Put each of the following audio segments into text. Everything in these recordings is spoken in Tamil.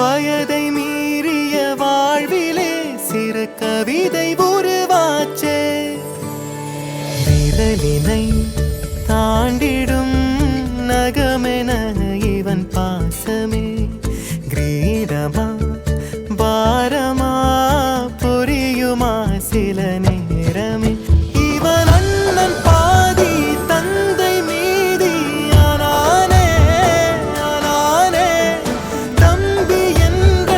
வயதை மீறிய வாழ்விலே சிறு கவிதை உருவாச்சே. விரலினை தாண்டிடும் நகமென இவன் பாசமே கிரீடமா பாரமா புரியுமா சில நேரமே. இவன் அண்ணன் பாதி தந்தை மீதி ஆனானே ஆனானே. தம்பி என்ற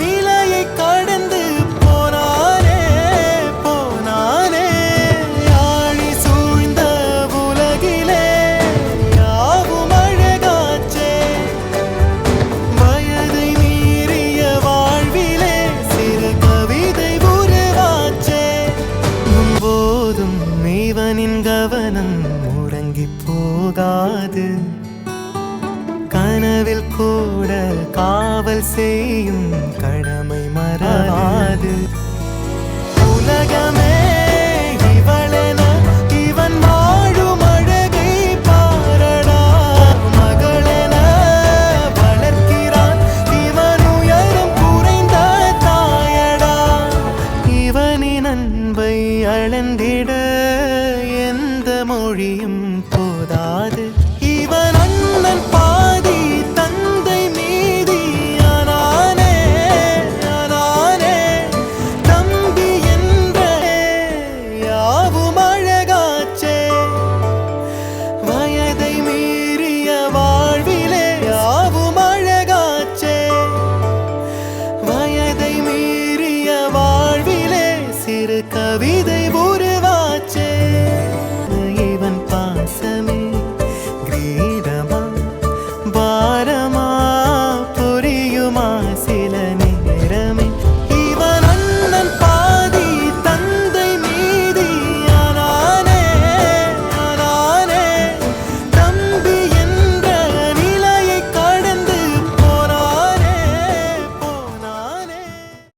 நிலையை கடந்து போனானே போனானே. ஆழி சூழ்ந்த உலகிலே யாவும் அழகாச்சே. வயதை மீறிய வாழ்விலே சிறு கவிதை உருவாச்சே. போதும் இவனின் கவனம் உறங்கி போகாது. கனவில் கூட காவல் செய்யும் கடமை மறவாது. உலகமே இவளென இவன் வாழும் அழகை பாரடா. மகளென வளர்க்கிறான் இவன் உயரம் குறைந்த தாயடா. இவனின் அன்பை அளந்திட எந்த மொழியும் போதாது.